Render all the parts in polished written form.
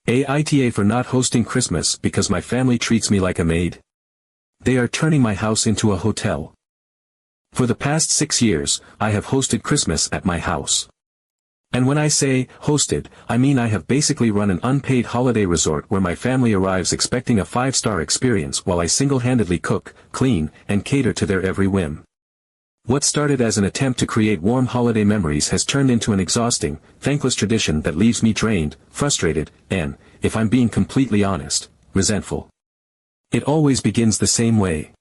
AITA for not hosting Christmas because my family treats me like a maid. They are turning my house into a hotel. For the past 6 years, I have hosted Christmas at my house. And when I say hosted, I mean I have basically run an unpaid holiday resort where my family arrives expecting a 5-star experience while I single-handedly cook, clean, and cater to their every whim. What started as an attempt to create warm holiday memories has turned into an exhausting, thankless tradition that leaves me drained, frustrated, and, if I'm being completely honest, resentful. It always begins the same way.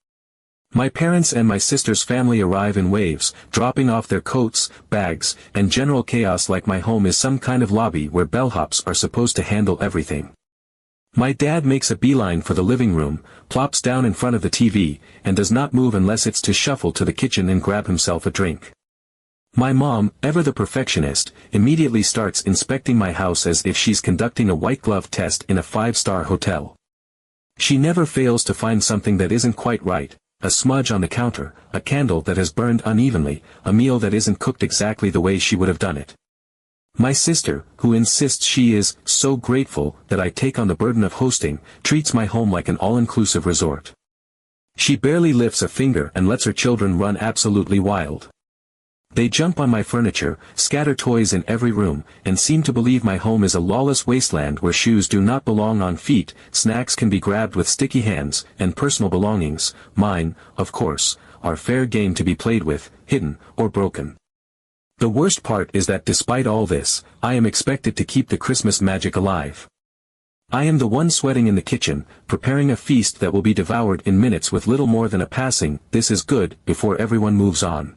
My parents and my sister's family arrive in waves, dropping off their coats, bags, and general chaos like my home is some kind of lobby where bellhops are supposed to handle everything. My dad makes a beeline for the living room, plops down in front of the TV, and does not move unless it's to shuffle to the kitchen and grab himself a drink. My mom, ever the perfectionist, immediately starts inspecting my house as if she's conducting a white glove test in a 5-star hotel. She never fails to find something that isn't quite right. A smudge on the counter, a candle that has burned unevenly, a meal that isn't cooked exactly the way she would have done it. My sister, who insists she is so grateful that I take on the burden of hosting, treats my home like an all-inclusive resort. She barely lifts a finger and lets her children run absolutely wild. They jump on my furniture, scatter toys in every room, and seem to believe my home is a lawless wasteland where shoes do not belong on feet, snacks can be grabbed with sticky hands, and personal belongings, mine, of course, are fair game to be played with, hidden, or broken. The worst part is that despite all this, I am expected to keep the Christmas magic alive. I am the one sweating in the kitchen, preparing a feast that will be devoured in minutes with little more than a passing, "This is good," before everyone moves on.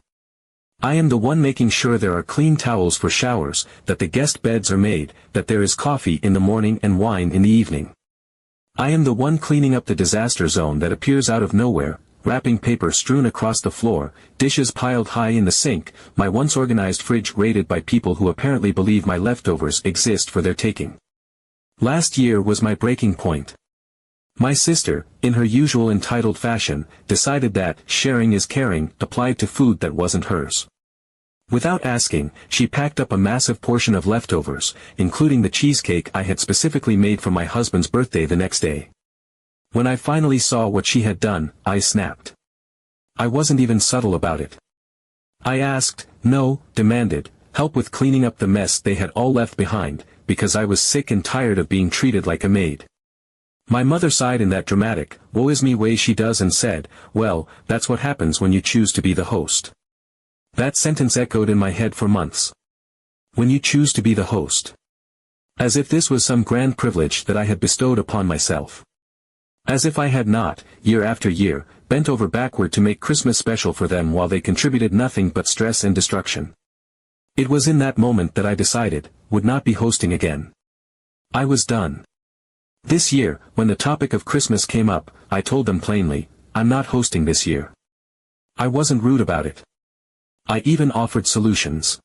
I am the one making sure there are clean towels for showers, that the guest beds are made, that there is coffee in the morning and wine in the evening. I am the one cleaning up the disaster zone that appears out of nowhere, wrapping paper strewn across the floor, dishes piled high in the sink, my once organized fridge raided by people who apparently believe my leftovers exist for their taking. Last year was my breaking point. My sister, in her usual entitled fashion, decided that sharing is caring applied to food that wasn't hers. Without asking, she packed up a massive portion of leftovers, including the cheesecake I had specifically made for my husband's birthday the next day. When I finally saw what she had done, I snapped. I wasn't even subtle about it. I asked, no, demanded, help with cleaning up the mess they had all left behind, because I was sick and tired of being treated like a maid. My mother sighed in that dramatic, woe-is-me way she does and said, well, that's what happens when you choose to be the host. That sentence echoed in my head for months. When you choose to be the host. As if this was some grand privilege that I had bestowed upon myself. As if I had not, year after year, bent over backward to make Christmas special for them while they contributed nothing but stress and destruction. It was in that moment that I decided, would not be hosting again. I was done. This year, when the topic of Christmas came up, I told them plainly, I'm not hosting this year. I wasn't rude about it. I even offered solutions.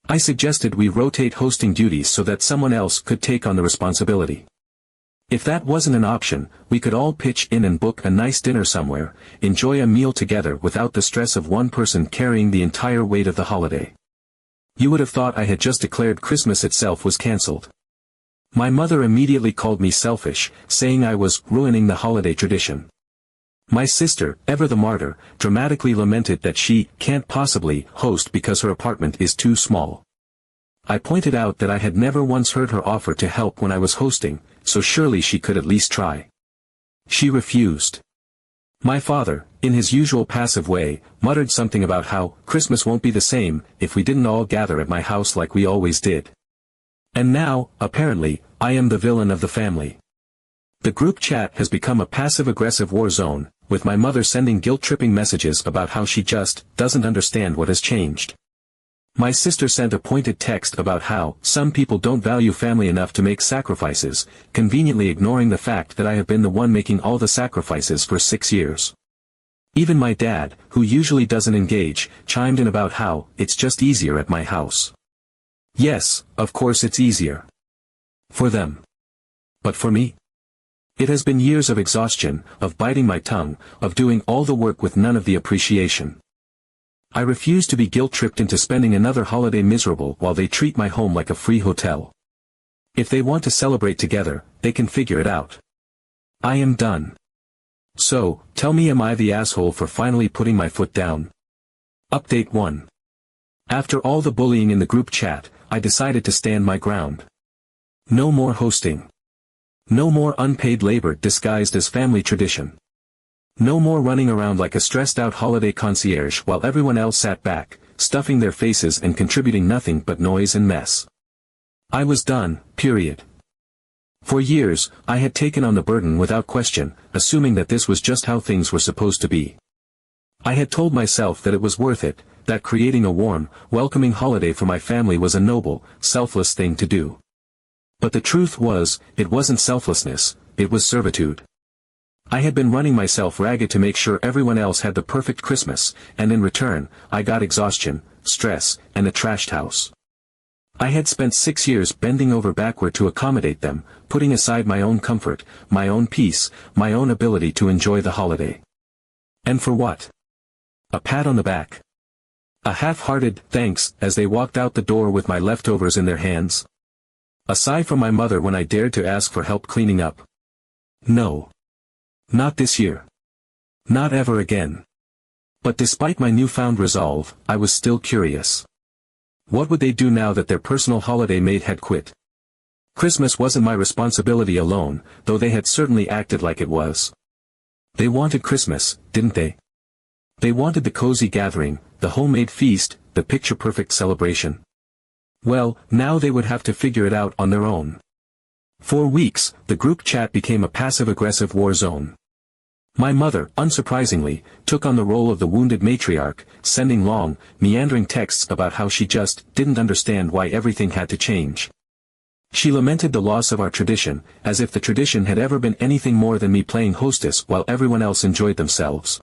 I suggested we rotate hosting duties so that someone else could take on the responsibility. If that wasn't an option, we could all pitch in and book a nice dinner somewhere, enjoy a meal together without the stress of one person carrying the entire weight of the holiday. You would have thought I had just declared Christmas itself was cancelled. My mother immediately called me selfish, saying I was ruining the holiday tradition. My sister, ever the martyr, dramatically lamented that she can't possibly host because her apartment is too small. I pointed out that I had never once heard her offer to help when I was hosting, so surely she could at least try. She refused. My father, in his usual passive way, muttered something about how Christmas won't be the same if we didn't all gather at my house like we always did. And now, apparently, I am the villain of the family. The group chat has become a passive-aggressive war zone, with my mother sending guilt-tripping messages about how she just doesn't understand what has changed. My sister sent a pointed text about how some people don't value family enough to make sacrifices, conveniently ignoring the fact that I have been the one making all the sacrifices for 6 years. Even my dad, who usually doesn't engage, chimed in about how it's just easier at my house. Yes, of course it's easier. For them. But for me? It has been years of exhaustion, of biting my tongue, of doing all the work with none of the appreciation. I refuse to be guilt-tripped into spending another holiday miserable while they treat my home like a free hotel. If they want to celebrate together, they can figure it out. I am done. So, tell me, am I the asshole for finally putting my foot down? Update 1. After all the bullying in the group chat, I decided to stand my ground. No more hosting. No more unpaid labor disguised as family tradition. No more running around like a stressed-out holiday concierge while everyone else sat back, stuffing their faces and contributing nothing but noise and mess. I was done, period. For years, I had taken on the burden without question, assuming that this was just how things were supposed to be. I had told myself that it was worth it, that creating a warm, welcoming holiday for my family was a noble, selfless thing to do. But the truth was, it wasn't selflessness, it was servitude. I had been running myself ragged to make sure everyone else had the perfect Christmas, and in return, I got exhaustion, stress, and a trashed house. I had spent 6 years bending over backward to accommodate them, putting aside my own comfort, my own peace, my own ability to enjoy the holiday. And for what? A pat on the back. A half-hearted thanks as they walked out the door with my leftovers in their hands. A sigh from my mother when I dared to ask for help cleaning up. No. Not this year. Not ever again. But despite my newfound resolve, I was still curious. What would they do now that their personal holiday maid had quit? Christmas wasn't my responsibility alone, though they had certainly acted like it was. They wanted Christmas, didn't they? They wanted the cozy gathering, the homemade feast, the picture-perfect celebration. Well, now they would have to figure it out on their own. For weeks, the group chat became a passive-aggressive war zone. My mother, unsurprisingly, took on the role of the wounded matriarch, sending long, meandering texts about how she just didn't understand why everything had to change. She lamented the loss of our tradition, as if the tradition had ever been anything more than me playing hostess while everyone else enjoyed themselves.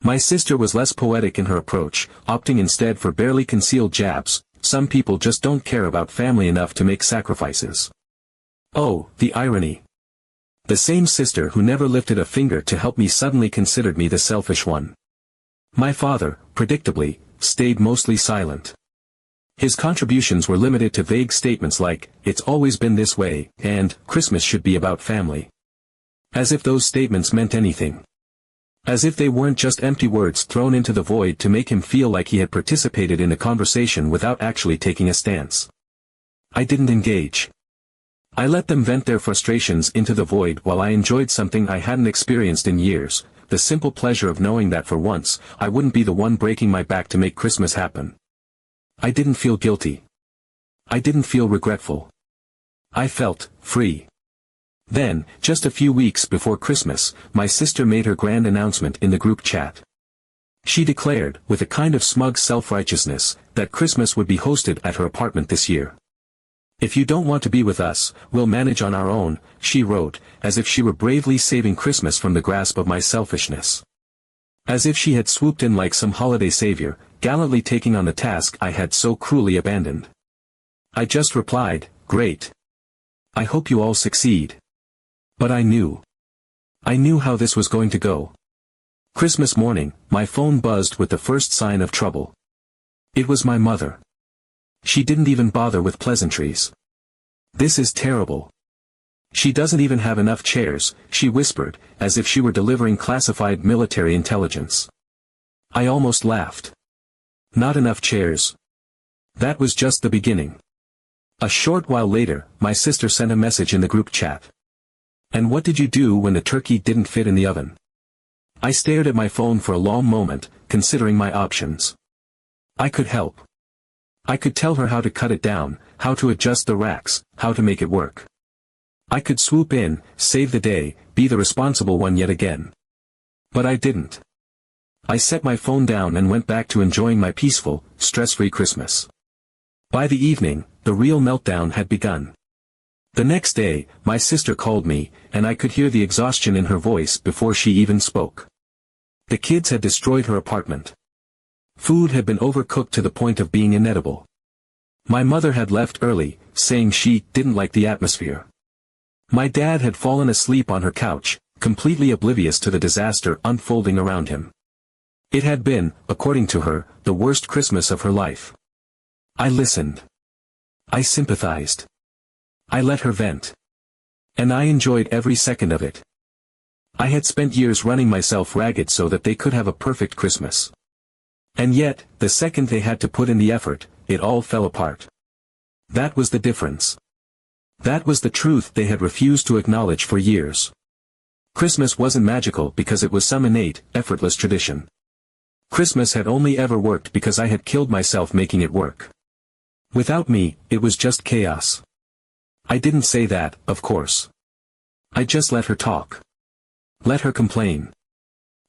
My sister was less poetic in her approach, opting instead for barely concealed jabs. Some people just don't care about family enough to make sacrifices. Oh, the irony. The same sister who never lifted a finger to help me suddenly considered me the selfish one. My father, predictably, stayed mostly silent. His contributions were limited to vague statements like, "It's always been this way," and "Christmas should be about family." As if those statements meant anything. As if they weren't just empty words thrown into the void to make him feel like he had participated in the conversation without actually taking a stance. I didn't engage. I let them vent their frustrations into the void while I enjoyed something I hadn't experienced in years, the simple pleasure of knowing that for once, I wouldn't be the one breaking my back to make Christmas happen. I didn't feel guilty. I didn't feel regretful. I felt free. Then, just a few weeks before Christmas, my sister made her grand announcement in the group chat. She declared, with a kind of smug self-righteousness, that Christmas would be hosted at her apartment this year. "If you don't want to be with us, we'll manage on our own," she wrote, as if she were bravely saving Christmas from the grasp of my selfishness. As if she had swooped in like some holiday savior, gallantly taking on the task I had so cruelly abandoned. I just replied, "Great. I hope you all succeed." But I knew. I knew how this was going to go. Christmas morning, my phone buzzed with the first sign of trouble. It was my mother. She didn't even bother with pleasantries. "This is terrible. She doesn't even have enough chairs," she whispered, as if she were delivering classified military intelligence. I almost laughed. Not enough chairs. That was just the beginning. A short while later, my sister sent a message in the group chat. "And what did you do when the turkey didn't fit in the oven?" I stared at my phone for a long moment, considering my options. I could help. I could tell her how to cut it down, how to adjust the racks, how to make it work. I could swoop in, save the day, be the responsible one yet again. But I didn't. I set my phone down and went back to enjoying my peaceful, stress-free Christmas. By the evening, the real meltdown had begun. The next day, my sister called me, and I could hear the exhaustion in her voice before she even spoke. The kids had destroyed her apartment. Food had been overcooked to the point of being inedible. My mother had left early, saying she didn't like the atmosphere. My dad had fallen asleep on her couch, completely oblivious to the disaster unfolding around him. It had been, according to her, the worst Christmas of her life. I listened. I sympathized. I let her vent. And I enjoyed every second of it. I had spent years running myself ragged so that they could have a perfect Christmas. And yet, the second they had to put in the effort, it all fell apart. That was the difference. That was the truth they had refused to acknowledge for years. Christmas wasn't magical because it was some innate, effortless tradition. Christmas had only ever worked because I had killed myself making it work. Without me, it was just chaos. I didn't say that, of course. I just let her talk. Let her complain.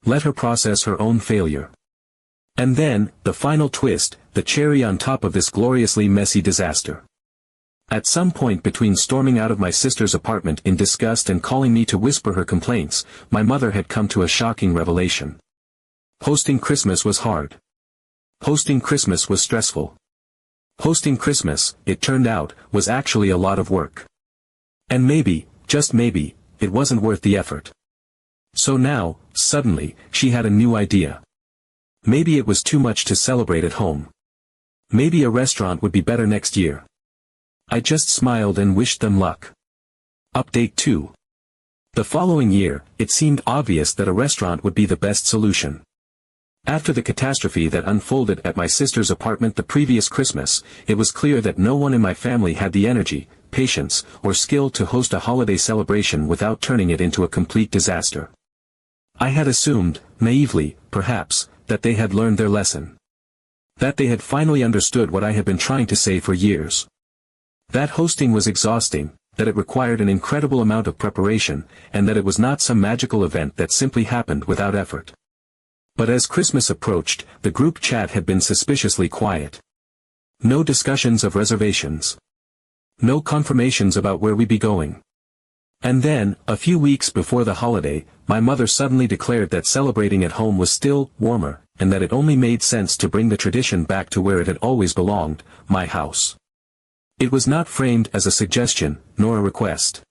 Let her process her own failure. And then, the final twist, the cherry on top of this gloriously messy disaster. At some point between storming out of my sister's apartment in disgust and calling me to whisper her complaints, my mother had come to a shocking revelation. Hosting Christmas was hard. Hosting Christmas was stressful. Hosting Christmas, it turned out, was actually a lot of work. And maybe, just maybe, it wasn't worth the effort. So now, suddenly, she had a new idea. Maybe it was too much to celebrate at home. Maybe a restaurant would be better next year. I just smiled and wished them luck. Update 2. The following year, it seemed obvious that a restaurant would be the best solution. After the catastrophe that unfolded at my sister's apartment the previous Christmas, it was clear that no one in my family had the energy, patience, or skill to host a holiday celebration without turning it into a complete disaster. I had assumed, naively, perhaps, that they had learned their lesson. That they had finally understood what I had been trying to say for years. That hosting was exhausting, that it required an incredible amount of preparation, and that it was not some magical event that simply happened without effort. But as Christmas approached, the group chat had been suspiciously quiet. No discussions of reservations. No confirmations about where we'd be going. And then, a few weeks before the holiday, my mother suddenly declared that celebrating at home was still warmer, and that it only made sense to bring the tradition back to where it had always belonged, my house. It was not framed as a suggestion, nor a request.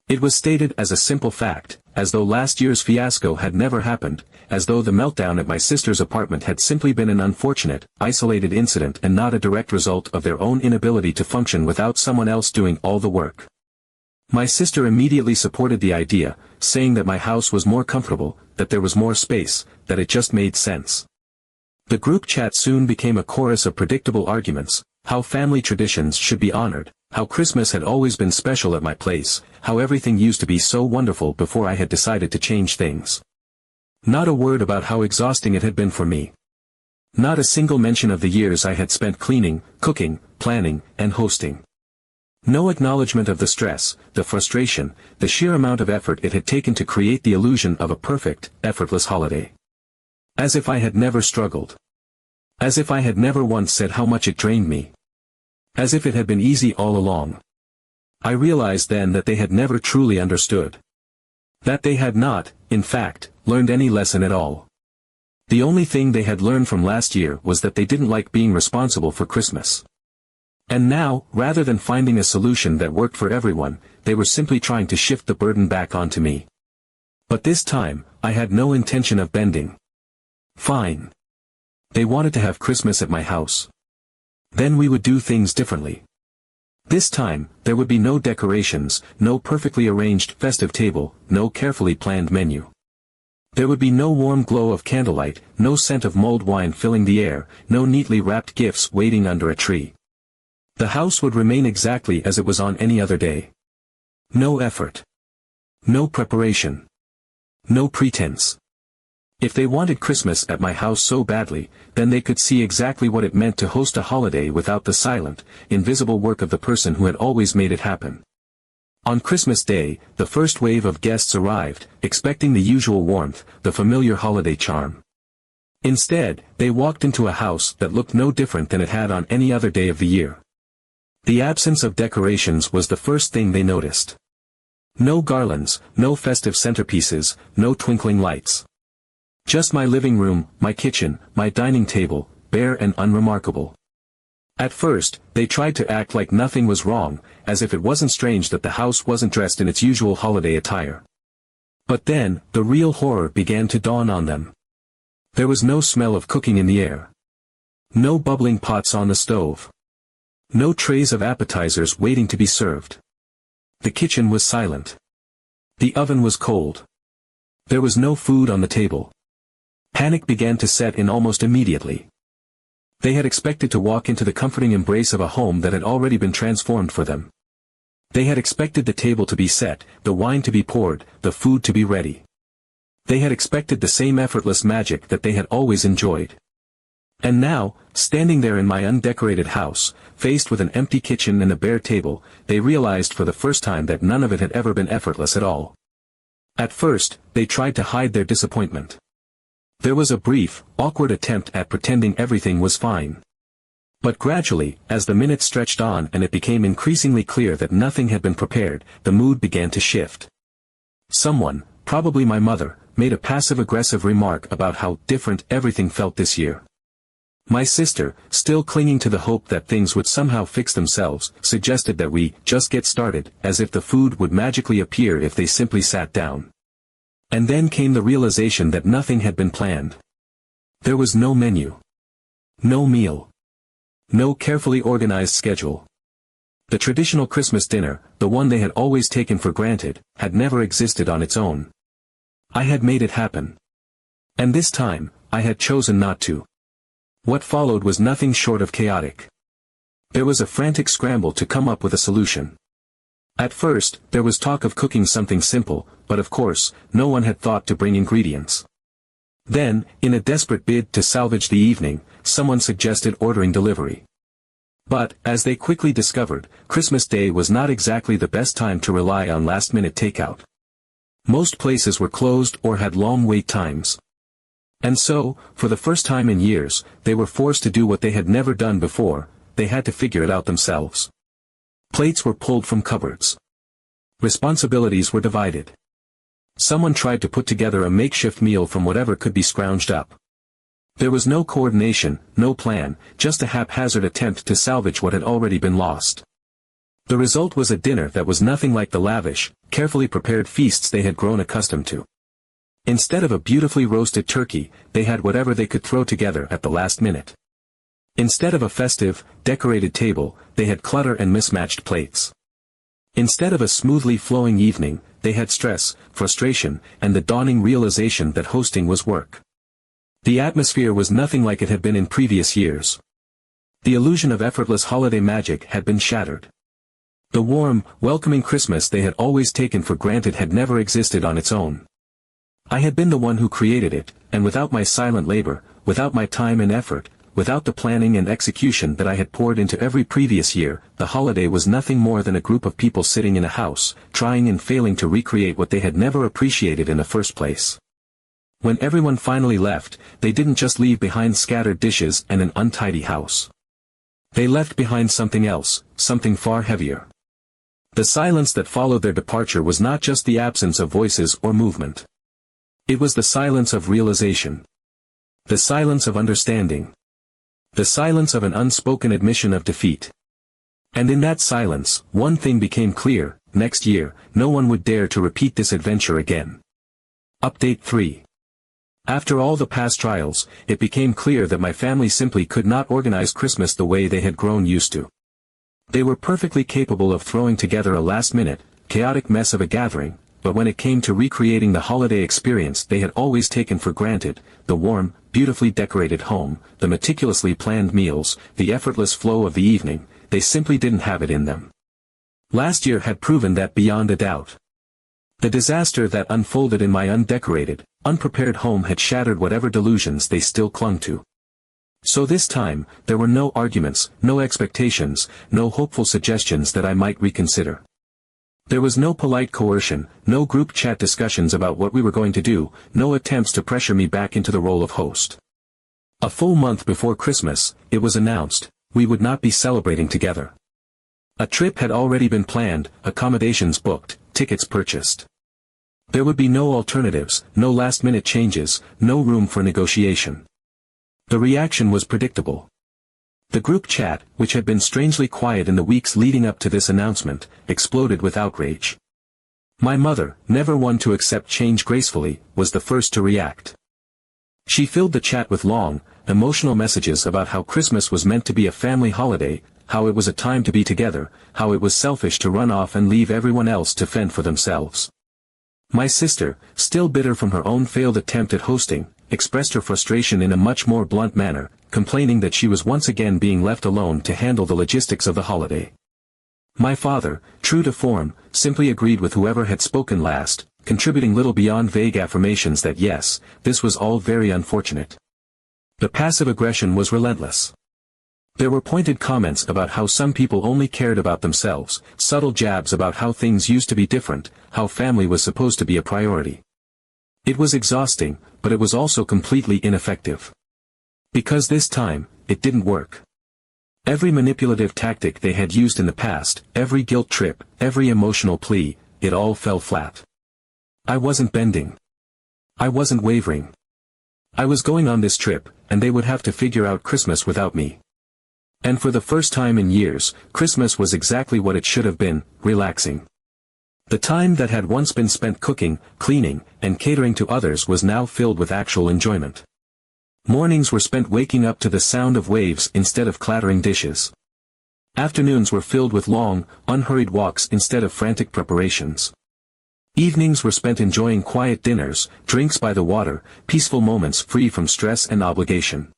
It was stated as a simple fact, as though last year's fiasco had never happened, as though the meltdown at my sister's apartment had simply been an unfortunate, isolated incident and not a direct result of their own inability to function without someone else doing all the work. My sister immediately supported the idea, saying that my house was more comfortable, that there was more space, that it just made sense. The group chat soon became a chorus of predictable arguments, how family traditions should be honored, how Christmas had always been special at my place, how everything used to be so wonderful before I had decided to change things. Not a word about how exhausting it had been for me. Not a single mention of the years I had spent cleaning, cooking, planning, and hosting. No acknowledgement of the stress, the frustration, the sheer amount of effort it had taken to create the illusion of a perfect, effortless holiday. As if I had never struggled. As if I had never once said how much it drained me. As if it had been easy all along. I realized then that they had never truly understood. That they had not, in fact, learned any lesson at all. The only thing they had learned from last year was that they didn't like being responsible for Christmas. And now, rather than finding a solution that worked for everyone, they were simply trying to shift the burden back onto me. But this time, I had no intention of bending. Fine. They wanted to have Christmas at my house. Then we would do things differently. This time, there would be no decorations, no perfectly arranged festive table, no carefully planned menu. There would be no warm glow of candlelight, no scent of mulled wine filling the air, no neatly wrapped gifts waiting under a tree. The house would remain exactly as it was on any other day. No effort. No preparation. No pretense. If they wanted Christmas at my house so badly, then they could see exactly what it meant to host a holiday without the silent, invisible work of the person who had always made it happen. On Christmas Day, the first wave of guests arrived, expecting the usual warmth, the familiar holiday charm. Instead, they walked into a house that looked no different than it had on any other day of the year. The absence of decorations was the first thing they noticed. No garlands, no festive centerpieces, no twinkling lights. Just my living room, my kitchen, my dining table, bare and unremarkable. At first, they tried to act like nothing was wrong, as if it wasn't strange that the house wasn't dressed in its usual holiday attire. But then, the real horror began to dawn on them. There was no smell of cooking in the air. No bubbling pots on the stove. No trays of appetizers waiting to be served. The kitchen was silent. The oven was cold. There was no food on the table. Panic began to set in almost immediately. They had expected to walk into the comforting embrace of a home that had already been transformed for them. They had expected the table to be set, the wine to be poured, the food to be ready. They had expected the same effortless magic that they had always enjoyed. And now, standing there in my undecorated house, faced with an empty kitchen and a bare table, they realized for the first time that none of it had ever been effortless at all. At first, they tried to hide their disappointment. There was a brief, awkward attempt at pretending everything was fine. But gradually, as the minutes stretched on and it became increasingly clear that nothing had been prepared, the mood began to shift. Someone, probably my mother, made a passive-aggressive remark about how different everything felt this year. My sister, still clinging to the hope that things would somehow fix themselves, suggested that we just get started, as if the food would magically appear if they simply sat down. And then came the realization that nothing had been planned. There was no menu. No meal. No carefully organized schedule. The traditional Christmas dinner, the one they had always taken for granted, had never existed on its own. I had made it happen. And this time, I had chosen not to. What followed was nothing short of chaotic. There was a frantic scramble to come up with a solution. At first, there was talk of cooking something simple, but of course, no one had thought to bring ingredients. Then, in a desperate bid to salvage the evening, someone suggested ordering delivery. But, as they quickly discovered, Christmas Day was not exactly the best time to rely on last-minute takeout. Most places were closed or had long wait times. And so, for the first time in years, they were forced to do what they had never done before: they had to figure it out themselves. Plates were pulled from cupboards. Responsibilities were divided. Someone tried to put together a makeshift meal from whatever could be scrounged up. There was no coordination, no plan, just a haphazard attempt to salvage what had already been lost. The result was a dinner that was nothing like the lavish, carefully prepared feasts they had grown accustomed to. Instead of a beautifully roasted turkey, they had whatever they could throw together at the last minute. Instead of a festive, decorated table, they had clutter and mismatched plates. Instead of a smoothly flowing evening, they had stress, frustration, and the dawning realization that hosting was work. The atmosphere was nothing like it had been in previous years. The illusion of effortless holiday magic had been shattered. The warm, welcoming Christmas they had always taken for granted had never existed on its own. I had been the one who created it, and without my silent labor, without my time and effort, without the planning and execution that I had poured into every previous year, the holiday was nothing more than a group of people sitting in a house, trying and failing to recreate what they had never appreciated in the first place. When everyone finally left, they didn't just leave behind scattered dishes and an untidy house. They left behind something else, something far heavier. The silence that followed their departure was not just the absence of voices or movement. It was the silence of realization. The silence of understanding. The silence of an unspoken admission of defeat. And in that silence, one thing became clear: next year, no one would dare to repeat this adventure again. Update 3. After all the past trials, it became clear that my family simply could not organize Christmas the way they had grown used to. They were perfectly capable of throwing together a last-minute, chaotic mess of a gathering, but when it came to recreating the holiday experience they had always taken for granted, the warm, beautifully decorated home, the meticulously planned meals, the effortless flow of the evening, they simply didn't have it in them. Last year had proven that beyond a doubt. The disaster that unfolded in my undecorated, unprepared home had shattered whatever delusions they still clung to. So this time, there were no arguments, no expectations, no hopeful suggestions that I might reconsider. There was no polite coercion, no group chat discussions about what we were going to do, no attempts to pressure me back into the role of host. A full month before Christmas, it was announced, we would not be celebrating together. A trip had already been planned, accommodations booked, tickets purchased. There would be no alternatives, no last-minute changes, no room for negotiation. The reaction was predictable. The group chat, which had been strangely quiet in the weeks leading up to this announcement, exploded with outrage. My mother, never one to accept change gracefully, was the first to react. She filled the chat with long, emotional messages about how Christmas was meant to be a family holiday, how it was a time to be together, how it was selfish to run off and leave everyone else to fend for themselves. My sister, still bitter from her own failed attempt at hosting, expressed her frustration in a much more blunt manner, complaining that she was once again being left alone to handle the logistics of the holiday. My father, true to form, simply agreed with whoever had spoken last, contributing little beyond vague affirmations that yes, this was all very unfortunate. The passive aggression was relentless. There were pointed comments about how some people only cared about themselves, subtle jabs about how things used to be different, how family was supposed to be a priority. It was exhausting, but it was also completely ineffective. Because this time, it didn't work. Every manipulative tactic they had used in the past, every guilt trip, every emotional plea, it all fell flat. I wasn't bending. I wasn't wavering. I was going on this trip, and they would have to figure out Christmas without me. And for the first time in years, Christmas was exactly what it should have been, relaxing. The time that had once been spent cooking, cleaning, and catering to others was now filled with actual enjoyment. Mornings were spent waking up to the sound of waves instead of clattering dishes. Afternoons were filled with long, unhurried walks instead of frantic preparations. Evenings were spent enjoying quiet dinners, drinks by the water, peaceful moments free from stress and obligation.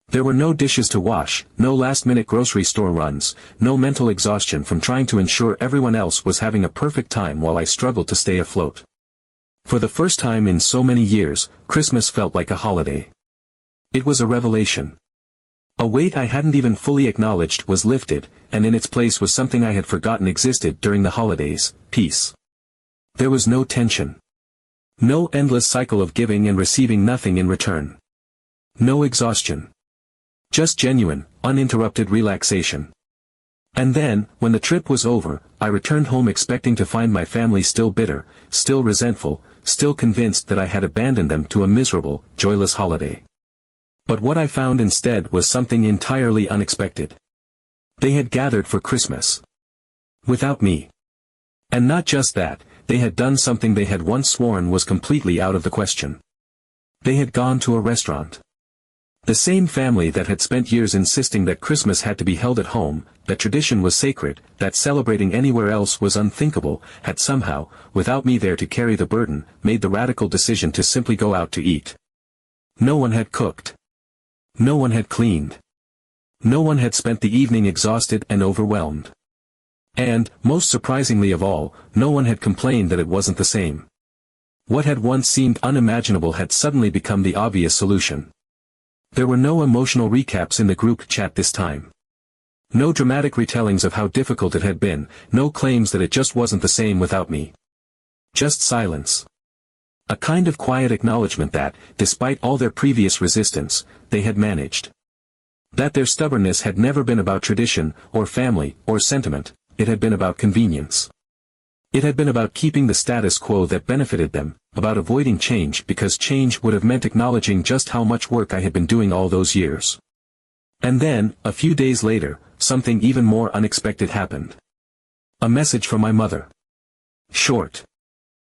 There were no dishes to wash, no last-minute grocery store runs, no mental exhaustion from trying to ensure everyone else was having a perfect time while I struggled to stay afloat. For the first time in so many years, Christmas felt like a holiday. It was a revelation. A weight I hadn't even fully acknowledged was lifted, and in its place was something I had forgotten existed during the holidays, peace. There was no tension. No endless cycle of giving and receiving nothing in return. No exhaustion. Just genuine, uninterrupted relaxation. And then, when the trip was over, I returned home expecting to find my family still bitter, still resentful, still convinced that I had abandoned them to a miserable, joyless holiday. But what I found instead was something entirely unexpected. They had gathered for Christmas. Without me. And not just that, they had done something they had once sworn was completely out of the question. They had gone to a restaurant. The same family that had spent years insisting that Christmas had to be held at home, that tradition was sacred, that celebrating anywhere else was unthinkable, had somehow, without me there to carry the burden, made the radical decision to simply go out to eat. No one had cooked. No one had cleaned. No one had spent the evening exhausted and overwhelmed. And, most surprisingly of all, no one had complained that it wasn't the same. What had once seemed unimaginable had suddenly become the obvious solution. There were no emotional recaps in the group chat this time. No dramatic retellings of how difficult it had been, no claims that it just wasn't the same without me. Just silence. A kind of quiet acknowledgement that, despite all their previous resistance, they had managed. That their stubbornness had never been about tradition, or family, or sentiment, it had been about convenience. It had been about keeping the status quo that benefited them, about avoiding change because change would have meant acknowledging just how much work I had been doing all those years. And then, a few days later, something even more unexpected happened. A message from my mother. Short.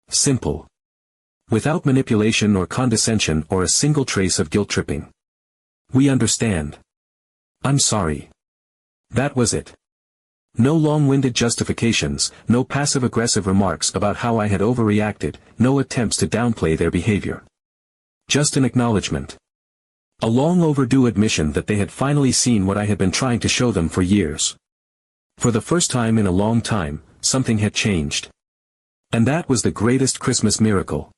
Simple. Without manipulation or condescension or a single trace of guilt-tripping. We understand. I'm sorry. That was it. No long-winded justifications, no passive-aggressive remarks about how I had overreacted, no attempts to downplay their behavior. Just an acknowledgement. A long-overdue admission that they had finally seen what I had been trying to show them for years. For the first time in a long time, something had changed. And that was the greatest Christmas miracle.